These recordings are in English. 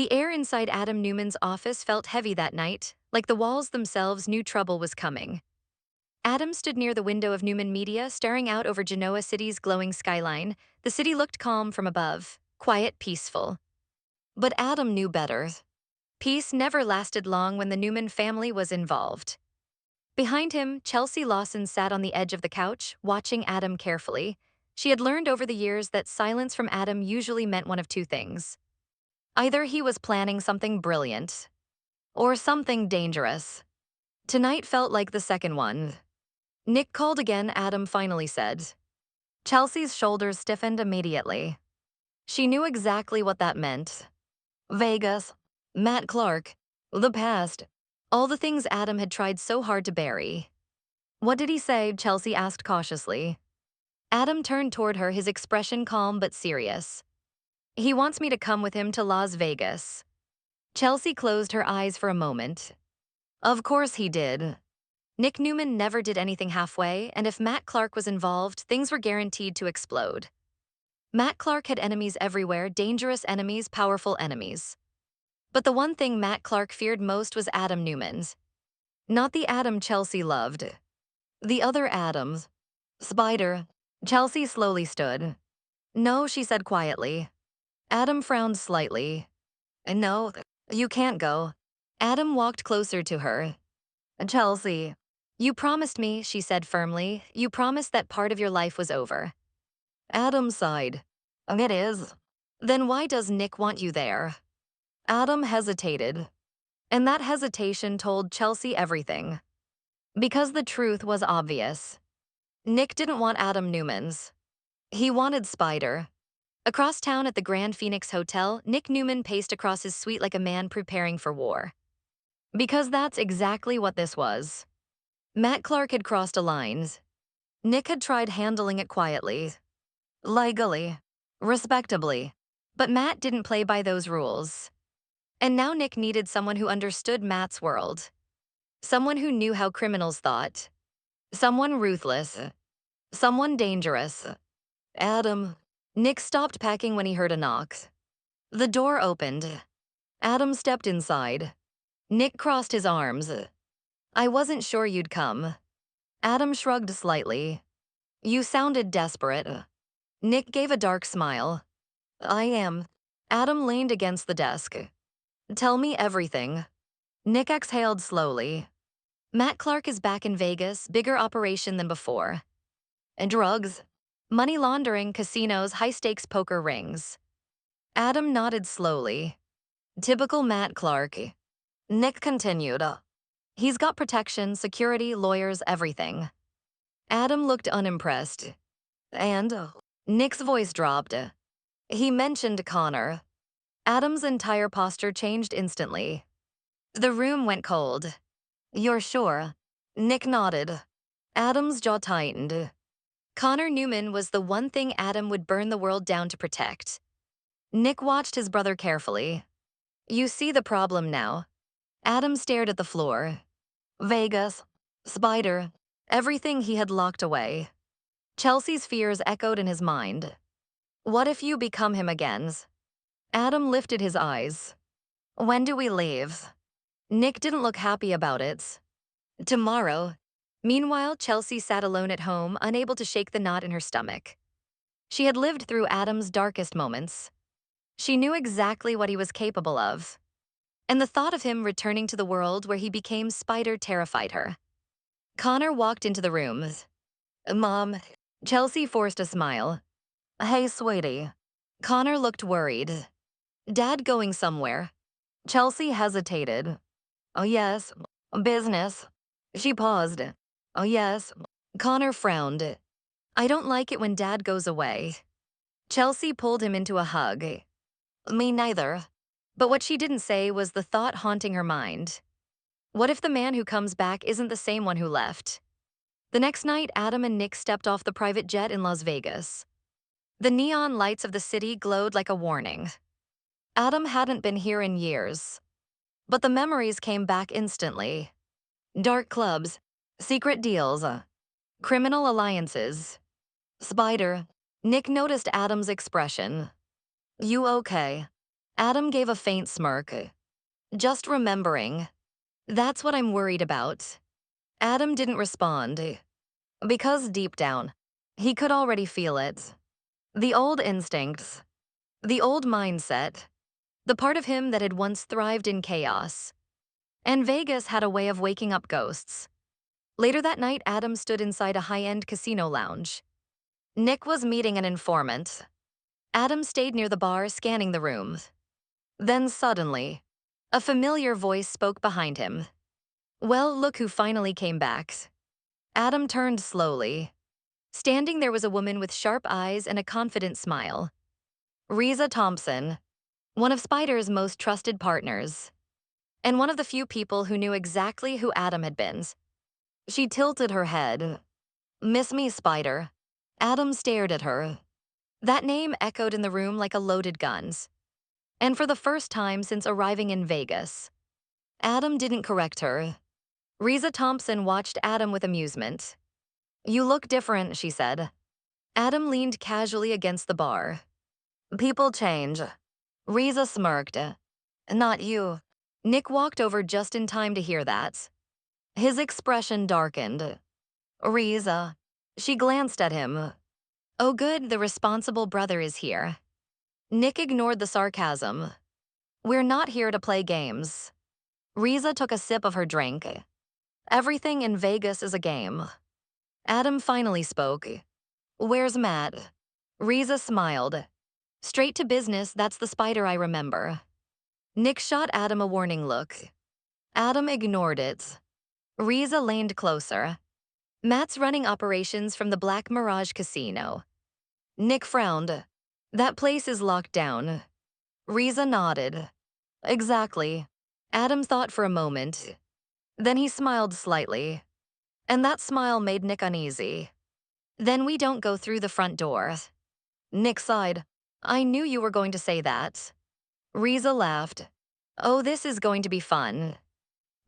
The air inside Adam Newman's office felt heavy that night, like the walls themselves knew trouble was coming. Adam stood near the window of Newman Media, staring out over Genoa City's glowing skyline. The city looked calm from above, quiet, peaceful. But Adam knew better. Peace never lasted long when the Newman family was involved. Behind him, Chelsea Lawson sat on the edge of the couch, watching Adam carefully. She had learned over the years that silence from Adam usually meant one of two things. Either he was planning something brilliant, or something dangerous. Tonight felt like the second one. Nick called again, Adam finally said. Chelsea's shoulders stiffened immediately. She knew exactly what that meant. Vegas, Matt Clark, the past, all the things Adam had tried so hard to bury. What did he say? Chelsea asked cautiously. Adam turned toward her, his expression calm but serious. He wants me to come with him to Las Vegas. Chelsea closed her eyes for a moment. Of course he did. Nick Newman never did anything halfway, and if Matt Clark was involved, things were guaranteed to explode. Matt Clark had enemies everywhere, dangerous enemies, powerful enemies. But the one thing Matt Clark feared most was Adam Newman's. Not the Adam Chelsea loved. The other Adam. Spider. Chelsea slowly stood. No, she said quietly. Adam frowned slightly. No, you can't go. Adam walked closer to her. Chelsea, you promised me, she said firmly. You promised that part of your life was over. Adam sighed. It is. Then why does Nick want you there? Adam hesitated. And that hesitation told Chelsea everything. Because the truth was obvious. Nick didn't want Adam Newman's. He wanted Spider. Across town at the Grand Phoenix Hotel, Nick Newman paced across his suite like a man preparing for war. Because that's exactly what this was. Matt Clark had crossed a line. Nick had tried handling it quietly. Legally. Respectably. But Matt didn't play by those rules. And now Nick needed someone who understood Matt's world. Someone who knew how criminals thought. Someone ruthless. Someone dangerous. Adam. Nick stopped packing when he heard a knock. The door opened. Adam stepped inside. Nick crossed his arms. I wasn't sure you'd come. Adam shrugged slightly. You sounded desperate. Nick gave a dark smile. I am. Adam leaned against the desk. Tell me everything. Nick exhaled slowly. Matt Clark is back in Vegas, bigger operation than before. And drugs, money laundering, casinos, high-stakes poker rings. Adam nodded slowly. Typical Matt Clark. Nick continued. He's got protection, security, lawyers, everything. Adam looked unimpressed. And Nick's voice dropped. He mentioned Connor. Adam's entire posture changed instantly. The room went cold. You're sure? Nick nodded. Adam's jaw tightened. Connor Newman was the one thing Adam would burn the world down to protect. Nick watched his brother carefully. You see the problem now. Adam stared at the floor. Vegas, Spider, everything he had locked away. Chelsea's fears echoed in his mind. What if you become him again? Adam lifted his eyes. When do we leave? Nick didn't look happy about it. Tomorrow. Meanwhile, Chelsea sat alone at home, unable to shake the knot in her stomach. She had lived through Adam's darkest moments. She knew exactly what he was capable of. And the thought of him returning to the world where he became Spider terrified her. Connor walked into the room. Mom. Chelsea forced a smile. Hey, sweetie. Connor looked worried. Dad going somewhere? Chelsea hesitated. Oh, yes. Business. She paused. Oh, yes. Connor frowned. I don't like it when Dad goes away. Chelsea pulled him into a hug. Me neither. But what she didn't say was the thought haunting her mind. What if the man who comes back isn't the same one who left? The next night, Adam and Nick stepped off the private jet in Las Vegas. The neon lights of the city glowed like a warning. Adam hadn't been here in years. But the memories came back instantly. Dark clubs, secret deals, criminal alliances. Spider. Nick noticed Adam's expression. You okay? Adam gave a faint smirk. Just remembering. That's what I'm worried about. Adam didn't respond, because deep down, he could already feel it. The old instincts, the old mindset, the part of him that had once thrived in chaos. And Vegas had a way of waking up ghosts. Later that night, Adam stood inside a high-end casino lounge. Nick was meeting an informant. Adam stayed near the bar, scanning the room. Then suddenly, a familiar voice spoke behind him. Well, look who finally came back. Adam turned slowly. Standing there was a woman with sharp eyes and a confident smile. Reza Thompson, one of Spider's most trusted partners, and one of the few people who knew exactly who Adam had been. She tilted her head. Miss me, Spider. Adam stared at her. That name echoed in the room like a loaded gun. And for the first time since arriving in Vegas, Adam didn't correct her. Reza Thompson watched Adam with amusement. You look different, she said. Adam leaned casually against the bar. People change. Reza smirked. Not you. Nick walked over just in time to hear that. His expression darkened. Reza. She glanced at him. Oh good, the responsible brother is here. Nick ignored the sarcasm. We're not here to play games. Reza took a sip of her drink. Everything in Vegas is a game. Adam finally spoke. Where's Matt? Reza smiled. Straight to business, that's the Spider I remember. Nick shot Adam a warning look. Adam ignored it. Reza leaned closer. Matt's running operations from the Black Mirage Casino. Nick frowned. That place is locked down. Reza nodded. Exactly. Adam thought for a moment. Then he smiled slightly. And that smile made Nick uneasy. Then we don't go through the front door. Nick sighed. I knew you were going to say that. Reza laughed. Oh, this is going to be fun.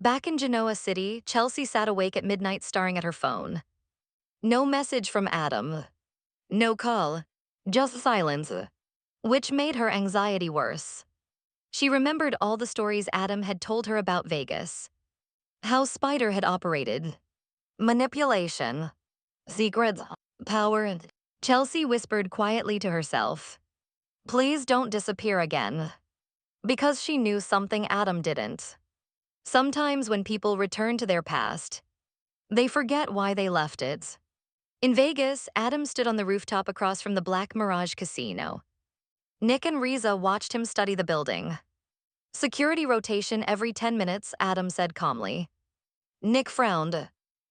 Back in Genoa City, Chelsea sat awake at midnight staring at her phone. No message from Adam. No call. Just silence. Which made her anxiety worse. She remembered all the stories Adam had told her about Vegas. How Spider had operated. Manipulation. Secrets. Power. Chelsea whispered quietly to herself. Please don't disappear again. Because she knew something Adam didn't. Sometimes when people return to their past, they forget why they left it. In Vegas, Adam stood on the rooftop across from the Black Mirage Casino. Nick and Reza watched him study the building. Security rotation every 10 minutes, Adam said calmly. Nick frowned.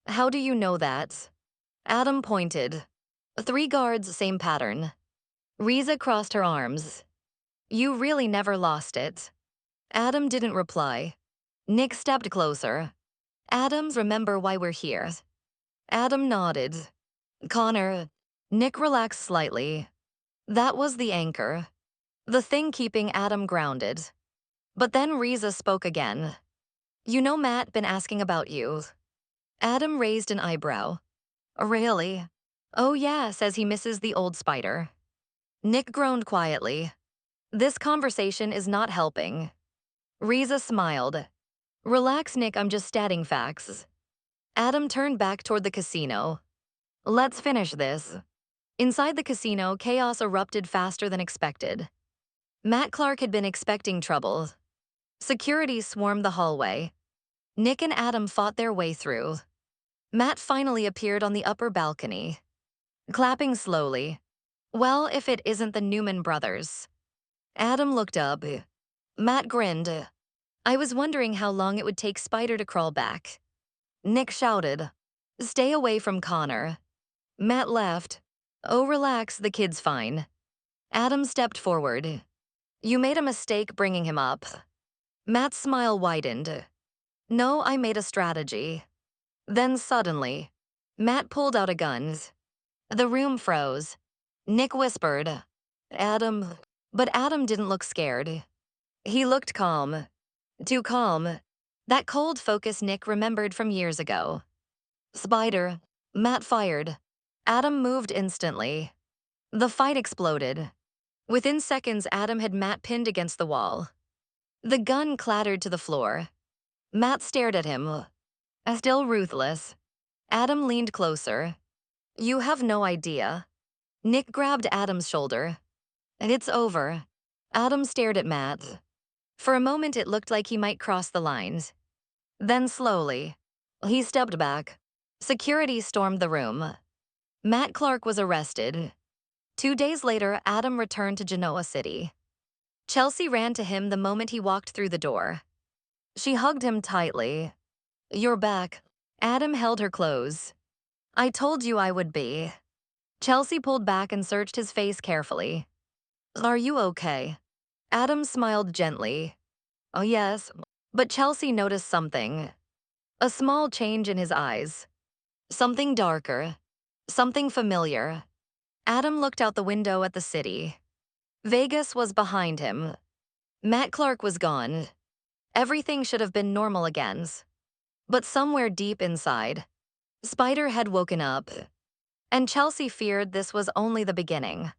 How do you know that? Adam pointed. 3 guards, same pattern. Reza crossed her arms. You really never lost it. Adam didn't reply. Nick stepped closer. Adams, remember why we're here. Adam nodded. Connor. Nick relaxed slightly. That was the anchor. The thing keeping Adam grounded. But then Reza spoke again. You know Matt been asking about you. Adam raised an eyebrow. Really? Oh yeah, says he misses the old Spider. Nick groaned quietly. This conversation is not helping. Reza smiled. Relax, Nick, I'm just stating facts. Adam turned back toward the casino. Let's finish this. Inside the casino, chaos erupted faster than expected. Matt Clark had been expecting trouble. Security swarmed the hallway. Nick and Adam fought their way through. Matt finally appeared on the upper balcony, clapping slowly. Well, if it isn't the Newman brothers. Adam looked up. Matt grinned. I was wondering how long it would take Spider to crawl back. Nick shouted, Stay away from Connor. Matt laughed. Oh, relax, the kid's fine. Adam stepped forward. You made a mistake bringing him up. Matt's smile widened. No, I made a strategy. Then suddenly, Matt pulled out a gun. The room froze. Nick whispered, Adam. But Adam didn't look scared. He looked calm. Too calm. That cold focus Nick remembered from years ago. Spider. Matt fired. Adam moved instantly. The fight exploded. Within seconds, Adam had Matt pinned against the wall. The gun clattered to the floor. Matt stared at him, still ruthless. Adam leaned closer. You have no idea. Nick grabbed Adam's shoulder. It's over. Adam stared at Matt. For a moment, it looked like he might cross the lines. Then slowly, he stepped back. Security stormed the room. Matt Clark was arrested. 2 days later, Adam returned to Genoa City. Chelsea ran to him the moment he walked through the door. She hugged him tightly. You're back. Adam held her close. I told you I would be. Chelsea pulled back and searched his face carefully. Are you okay? Adam smiled gently. Oh, yes. But Chelsea noticed something. A small change in his eyes. Something darker. Something familiar. Adam looked out the window at the city. Vegas was behind him. Matt Clark was gone. Everything should have been normal again. But somewhere deep inside, Spider had woken up. And Chelsea feared this was only the beginning.